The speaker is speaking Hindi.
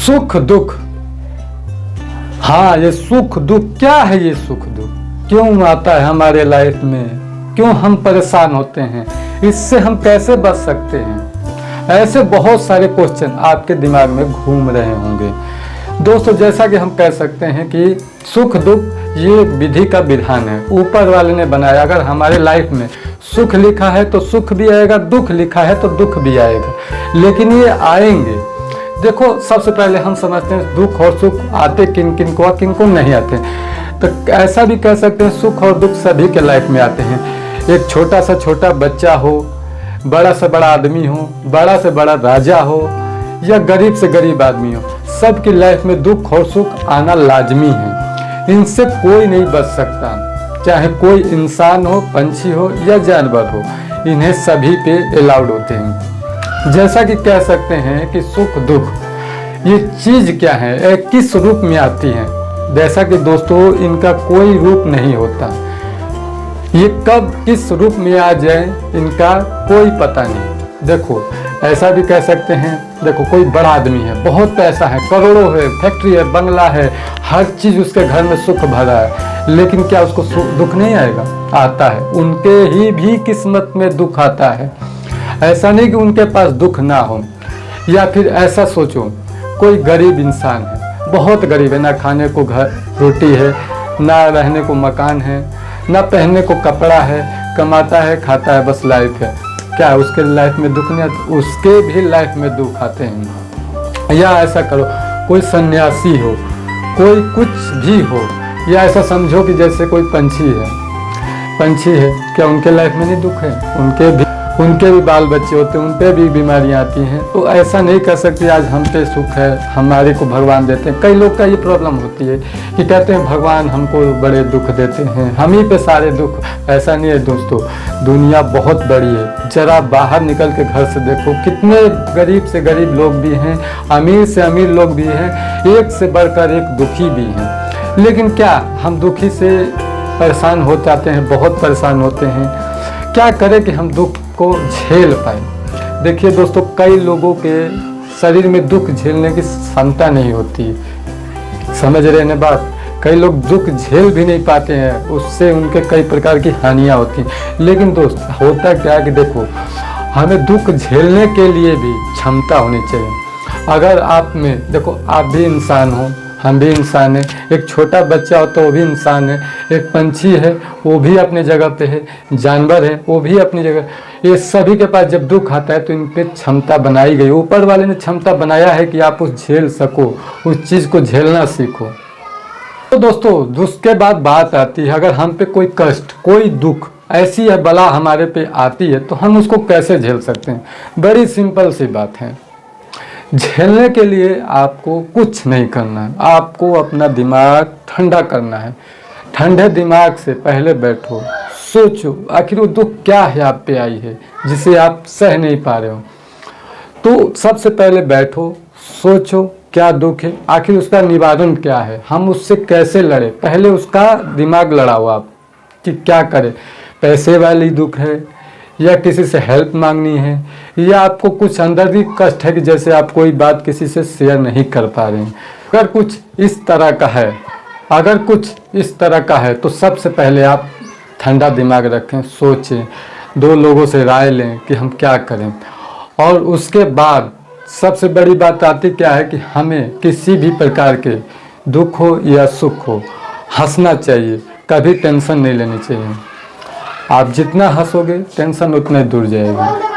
सुख दुख। हाँ, ये सुख दुख क्या है? ये सुख दुख क्यों आता है हमारे लाइफ में? क्यों हम परेशान होते हैं? इससे हम कैसे बच सकते हैं? ऐसे बहुत सारे क्वेश्चन आपके दिमाग में घूम रहे होंगे दोस्तों। जैसा कि हम कह सकते हैं कि सुख दुख ये विधि का विधान है, ऊपर वाले ने बनाया। अगर हमारे लाइफ में सुख लिखा है तो सुख भी आएगा, दुख लिखा है तो दुख भी आएगा, लेकिन ये आएंगे। देखो, सबसे पहले हम समझते हैं दुख और सुख आते किन किन को, किन को नहीं आते। तो ऐसा भी कह सकते हैं सुख और दुख सभी के लाइफ में आते हैं। एक छोटा सा छोटा बच्चा हो, बड़ा से बड़ा आदमी हो, बड़ा से बड़ा राजा हो या गरीब से गरीब आदमी हो, सबकी लाइफ में दुख और सुख आना लाजमी है। इनसे कोई नहीं बच सकता, चाहे कोई इंसान हो, पंछी हो या जानवर हो, इन्हें सभी पे अलाउड होते हैं। जैसा कि कह सकते हैं कि सुख दुख ये चीज़ क्या है, किस रूप में आती है। जैसा कि दोस्तों इनका कोई रूप नहीं होता, ये कब किस रूप में आ जाए इनका कोई पता नहीं। देखो, ऐसा भी कह सकते हैं, देखो कोई बड़ा आदमी है, बहुत पैसा है, करोड़ों है, फैक्ट्री है, बंगला है, हर चीज़ उसके घर में सुख भरा है, लेकिन क्या उसको दुख नहीं आएगा? आता है। उनके ही भी किस्मत में दुख आता है। ऐसा नहीं कि उनके पास दुख ना हो। या फिर ऐसा सोचो, कोई गरीब इंसान है, बहुत गरीब है, ना खाने को घर रोटी है, ना रहने को मकान है, ना पहनने को कपड़ा है, कमाता है, खाता है, बस लाइफ है। क्या उसके लाइफ में दुख नहीं आता? उसके भी लाइफ में दुख आते हैं। या ऐसा करो, कोई सन्यासी हो, कोई कुछ भी हो, या ऐसा समझो कि जैसे कोई पंछी है, क्या उनके लाइफ में नहीं दुख है? उनके भी बाल बच्चे होते हैं, उन पे भी बीमारियां आती हैं। तो ऐसा नहीं कर सकते आज हम पे सुख है, हमारे को भगवान देते हैं। कई लोग का ये प्रॉब्लम होती है कि कहते हैं भगवान हमको बड़े दुख देते हैं, हम ही पे सारे दुख। ऐसा नहीं है दोस्तों, दुनिया बहुत बड़ी है। जरा बाहर निकल के घर से देखो, कितने गरीब से गरीब लोग भी हैं, अमीर से अमीर लोग भी हैं, एक से बढ़कर एक दुखी भी हैं। लेकिन क्या हम दुखी से परेशान हो जाते हैं? बहुत परेशान होते हैं। क्या करें कि हम दुख को झेल पाए? देखिए दोस्तों, कई लोगों के शरीर में दुख झेलने की क्षमता नहीं होती, समझ रहे हैं बात? कई लोग दुख झेल भी नहीं पाते हैं, उससे उनके कई प्रकार की हानियां होती हैं। लेकिन दोस्त, होता क्या है कि देखो, हमें दुख झेलने के लिए भी क्षमता होनी चाहिए। अगर आप में देखो, आप भी इंसान हो, हम भी इंसान हैं, एक छोटा बच्चा हो तो वो भी इंसान है, एक पंछी है वो भी अपने जगह पे है, जानवर है वो भी अपनी जगह। ये सभी के पास जब दुख आता है तो इन पे क्षमता बनाई गई, ऊपर वाले ने क्षमता बनाया है कि आप उस झेल सको, उस चीज़ को झेलना सीखो। तो दोस्तों, उसके बाद बात आती है, अगर हम पे कोई कष्ट, कोई दुख, ऐसी है बला हमारे पे आती है तो हम उसको कैसे झेल सकते हैं? बड़ी सिंपल सी बात है। झेलने के लिए आपको कुछ नहीं करना है, आपको अपना दिमाग ठंडा करना है। ठंडे दिमाग से पहले बैठो, सोचो आखिर वो दुख क्या है आप पे आई है जिसे आप सह नहीं पा रहे हो। तो सबसे पहले बैठो, सोचो क्या दुख है, आखिर उसका निवारण क्या है, हम उससे कैसे लड़े। पहले उसका दिमाग लड़ाओ आप कि क्या करें। पैसे वाली दुख है, या किसी से हेल्प मांगनी है, या आपको कुछ अंदर भी कष्ट है कि जैसे आप कोई बात किसी से शेयर नहीं कर पा रहे हैं। अगर कुछ इस तरह का है तो सबसे पहले आप ठंडा दिमाग रखें, सोचें, दो लोगों से राय लें कि हम क्या करें। और उसके बाद सबसे बड़ी बात आती क्या है कि हमें किसी भी प्रकार के दुख हो या सुख हो, हंसना चाहिए, कभी टेंशन नहीं लेनी चाहिए। आप जितना हंसोगे टेंशन उतना ही दूर जाएगी।